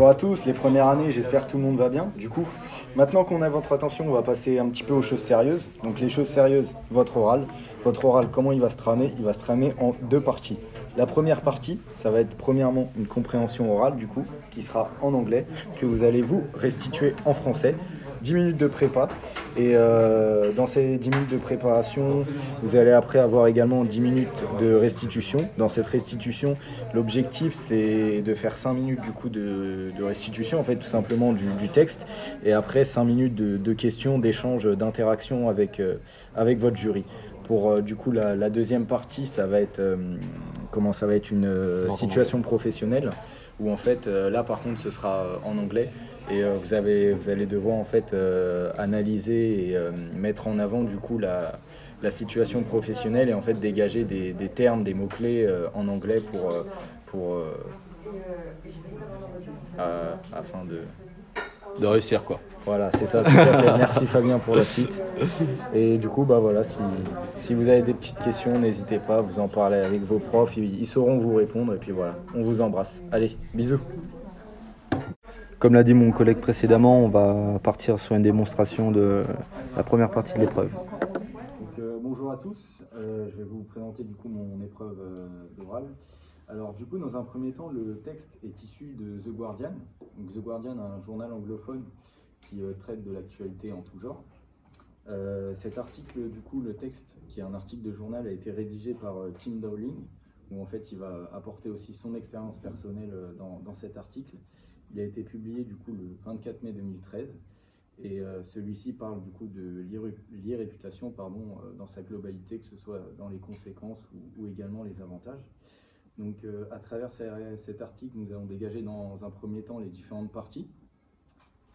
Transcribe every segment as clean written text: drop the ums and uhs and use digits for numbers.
Bonjour à tous, les premières années, j'espère que tout le monde va bien. Du coup, maintenant qu'on a votre attention, on va passer un petit peu aux choses sérieuses. Donc les choses sérieuses, votre oral. Votre oral, comment il va se tramer? Il va se tramer en deux parties. La première partie, ça va être premièrement une compréhension orale, du coup, qui sera en anglais, que vous allez vous restituer en français. 10 minutes de prépa. Et dans ces 10 minutes de préparation, vous allez après avoir également 10 minutes de restitution. Dans cette restitution, l'objectif c'est de faire 5 minutes du coup de restitution, en fait tout simplement du texte. Et après 5 minutes de questions, d'échanges, d'interaction avec votre jury. Pour du coup la deuxième partie, ça va être, ça va être une situation professionnelle où en fait là par contre ce sera en anglais et vous allez devoir en fait analyser et mettre en avant du coup la situation professionnelle et en fait dégager des termes, des mots-clés en anglais pour afin De réussir quoi. voilà, c'est ça, tout à fait. Merci Fabien pour la suite. Et du coup, bah voilà, si vous avez des petites questions, n'hésitez pas, vous en parlez avec vos profs, ils sauront vous répondre. Et puis voilà, on vous embrasse. Allez, bisous. Comme l'a dit mon collègue précédemment, on va partir sur une démonstration de la première partie de l'épreuve. Bonjour à tous, je vais vous présenter du coup mon épreuve d'oral. Alors du coup, dans un premier temps, le texte est issu de The Guardian. Donc, The Guardian, un journal anglophone qui traite de l'actualité en tout genre. Cet article, du coup, le texte, qui est un article de journal, a été rédigé par Tim Dowling, où en fait il va apporter aussi son expérience personnelle dans cet article. Il a été publié du coup le 24 mai 2013 et celui-ci parle du coup de l'irréputation dans sa globalité, que ce soit dans les conséquences ou également les avantages. Donc à travers cet article, nous allons dégager dans un premier temps les différentes parties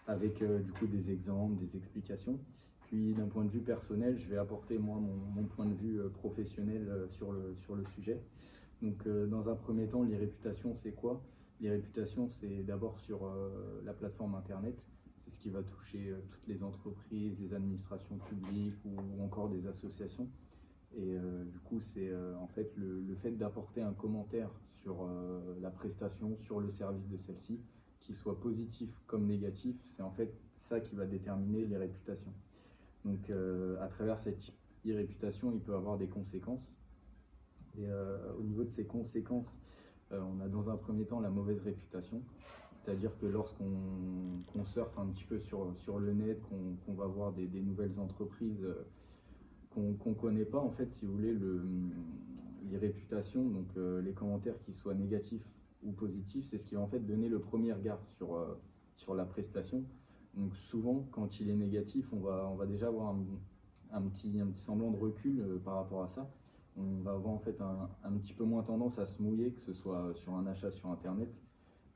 avec du coup des exemples, des explications. Puis d'un point de vue personnel, je vais apporter moi mon point de vue professionnel sur le sujet. Donc dans un premier temps, l'irréputation c'est quoi? L'irréputation c'est d'abord sur la plateforme internet. C'est ce qui va toucher toutes les entreprises, les administrations publiques ou encore des associations. Et du coup, c'est en fait le fait d'apporter un commentaire sur la prestation, sur le service de celle-ci, qui soit positif comme négatif, c'est en fait ça qui va déterminer les réputations. Donc à travers cette irréputation, il peut avoir des conséquences. Et au niveau de ces conséquences, on a dans un premier temps la mauvaise réputation. C'est-à-dire que lorsqu'on surfe un petit peu sur le net, qu'on va voir des nouvelles entreprises qu'on ne connaît pas, en fait, si vous voulez, les réputations, donc les commentaires qui soient négatifs ou positifs, c'est ce qui va en fait donner le premier regard sur la prestation. Donc souvent, quand il est négatif, on va déjà avoir un petit semblant de recul par rapport à ça. On va avoir en fait un petit peu moins tendance à se mouiller, que ce soit sur un achat sur Internet.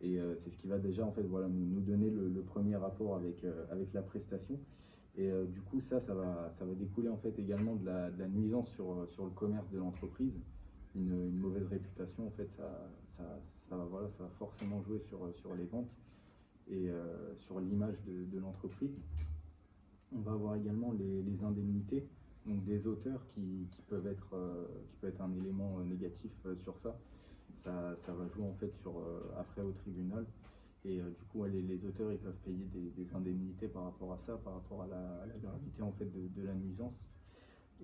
Et c'est ce qui va déjà en fait, voilà, nous donner le premier rapport avec la prestation. Et du coup, ça va découler en fait également de la nuisance sur le commerce de l'entreprise. Une mauvaise réputation, en fait, voilà, ça va forcément jouer sur les ventes et sur l'image de l'entreprise. On va avoir également les indemnités, donc des auteurs qui peuvent être un élément négatif sur ça. Ça va jouer en fait après au tribunal. Et du coup, les auteurs ils peuvent payer des indemnités par rapport à ça, par rapport à la gravité en fait de la nuisance.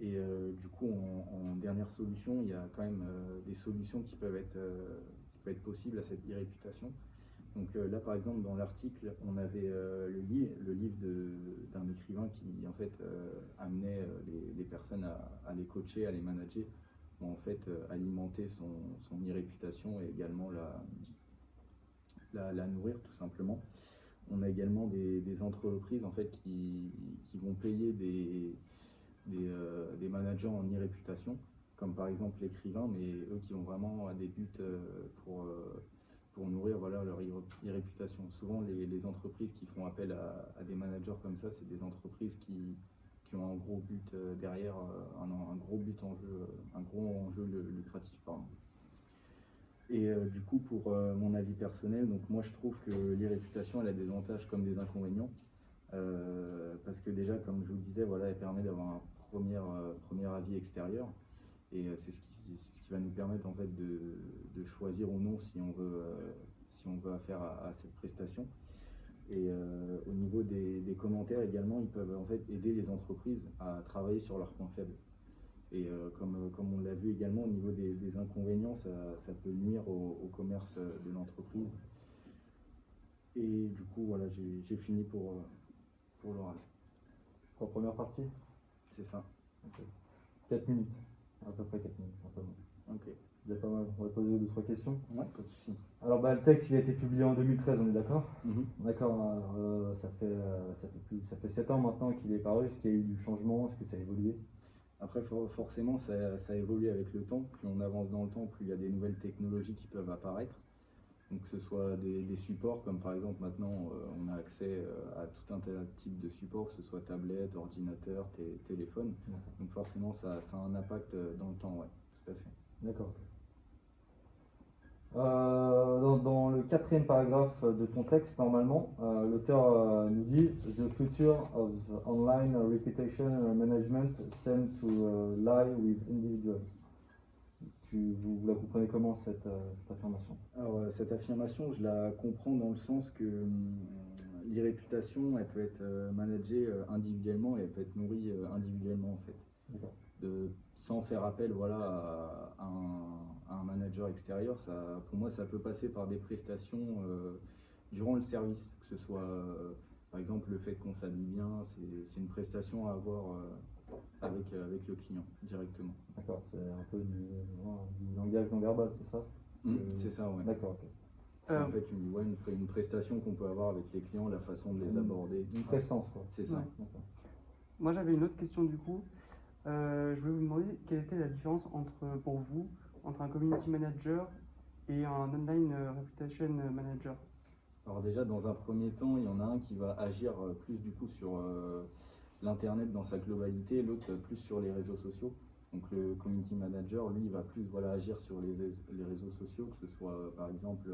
Et du coup, en dernière solution, il y a quand même des solutions qui peuvent être possibles à cette irréputation. Donc là, par exemple, dans l'article, on avait le livre d'un écrivain qui en fait amenait les personnes à les coacher, à les manager, pour en fait alimenter son irréputation et également la nourrir tout simplement. On a également des entreprises en fait qui vont payer des managers en irréputation, comme par exemple l'écrivain, mais eux qui ont vraiment des buts pour nourrir voilà, leur irréputation. Souvent les entreprises qui font appel à des managers comme ça, c'est des entreprises qui ont un gros but derrière, un gros but en jeu, un gros enjeu lucratif. Pardon. Et du coup, pour mon avis personnel, donc moi je trouve que l'irréputation, elle a des avantages comme des inconvénients. Parce que déjà, comme je vous le disais, voilà, elle permet d'avoir un premier avis extérieur. Et c'est ce qui va nous permettre en fait de choisir ou non si si on veut affaire à cette prestation. Et au niveau des commentaires également, ils peuvent en fait aider les entreprises à travailler sur leurs points faibles. Et comme on l'a vu également, au niveau des inconvénients, ça peut nuire au commerce de l'entreprise. Et du coup, voilà, j'ai fini pour l'oral. Pour la première partie, C'est ça. ok. 4 minutes, à peu près 4 minutes. Un peu moins. Ok. Déjà pas mal. On va poser 2-3 questions. Ouais, pas de souci. Alors, le texte, il a été publié en 2013, on est d'accord? Mhm. D'accord. Ça fait 7 ans maintenant qu'il est paru. Est-ce qu'il y a eu du changement? Est-ce que ça a évolué? Après, forcément, ça évolue avec le temps. Plus on avance dans le temps, plus il y a des nouvelles technologies qui peuvent apparaître. Donc, que ce soit des supports, comme par exemple maintenant, on a accès à tout un tas de types de supports, que ce soit tablette, ordinateur, téléphone. D'accord. Donc, forcément, ça a un impact dans le temps, ouais, tout à fait. D'accord. Dans le 4e paragraphe de ton texte, normalement, l'auteur nous dit The future of online reputation management seems to lie with individuals. Vous la comprenez comment cette affirmation? Alors, cette affirmation, je la comprends dans le sens que l'e-réputation, elle peut être managée individuellement et elle peut être nourrie individuellement, en fait. D'accord. Sans faire appel voilà, à un manager extérieur, pour moi, ça peut passer par des prestations durant le service, que ce soit, par exemple, le fait qu'on s'habille bien, c'est une prestation à avoir avec le client directement. D'accord, c'est un peu du langage non verbal, c'est ça? C'est ça, oui. D'accord, ok. C'est en fait une prestation qu'on peut avoir avec les clients, la façon de les aborder. Une prestance, quoi. C'est ça. Ouais. D'accord. Moi, j'avais une autre question du coup. Je voulais vous demander quelle était la différence pour vous entre un community manager et un online reputation manager. Alors déjà, dans un premier temps, il y en a un qui va agir plus du coup sur l'internet dans sa globalité, l'autre plus sur les réseaux sociaux. Donc le community manager, lui, il va plus agir sur les réseaux sociaux, que ce soit par exemple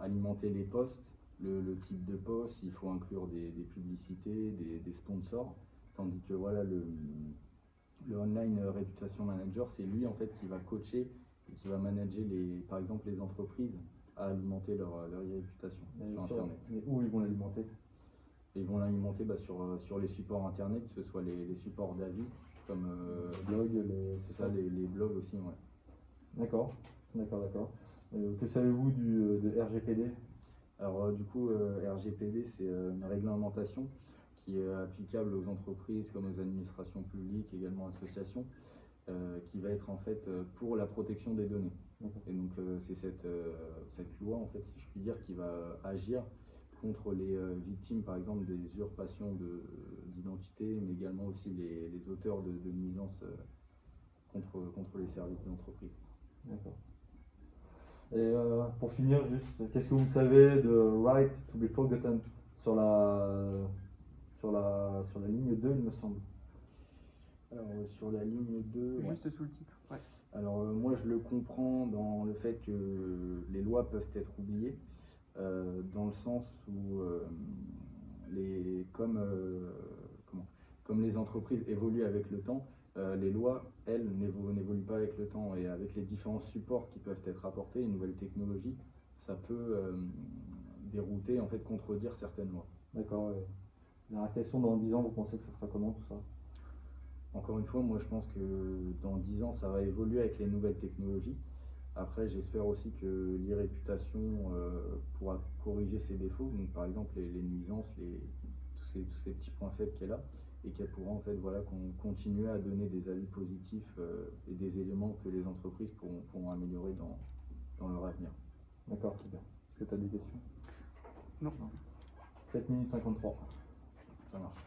alimenter les posts, le type de post, il faut inclure des publicités, des sponsors, tandis que voilà le online reputation manager, c'est lui en fait qui va coacher et qui va manager par exemple les entreprises à alimenter leur réputation sur Internet. Mais où ils vont l'alimenter? Et ils vont l'alimenter sur les supports Internet, que ce soit les supports d'avis, comme Blog, c'est ça, les blogs aussi, ouais. D'accord. Que savez-vous de RGPD? Alors du coup, RGPD, c'est une réglementation qui est applicable aux entreprises comme aux administrations publiques, également associations, qui va être en fait pour la protection des données. D'accord. Et donc c'est cette loi, en fait, si je puis dire, qui va agir contre les victimes, par exemple, des usurpations d'identité, mais également aussi les auteurs de nuisances contre les services d'entreprise. D'accord. Et pour finir, juste, qu'est-ce que vous savez de Right to be Forgotten sur la ligne 2, il me semble? Alors sur la ligne 2, ouais. Juste sous le titre. Ouais. Alors moi je le comprends dans le fait que les lois peuvent être oubliées, dans le sens où comme les entreprises évoluent avec le temps, les lois, elles, n'évoluent pas avec le temps, et avec les différents supports qui peuvent être apportés, une nouvelle technologie, ça peut dérouter, en fait, contredire certaines lois. D'accord. Dernière question, dans 10 ans, vous pensez que ça sera comment tout ça? Encore une fois, moi je pense que dans 10 ans, ça va évoluer avec les nouvelles technologies. Après, j'espère aussi que l'e-réputation pourra corriger ses défauts, donc par exemple les nuisances, tous ces petits points faibles qu'elle a, et qu'elle pourra en fait continuer à donner des avis positifs et des éléments que les entreprises pourront améliorer dans leur avenir. D'accord, très bien. Est-ce que tu as des questions? Non. 7 minutes 53. Ça marche.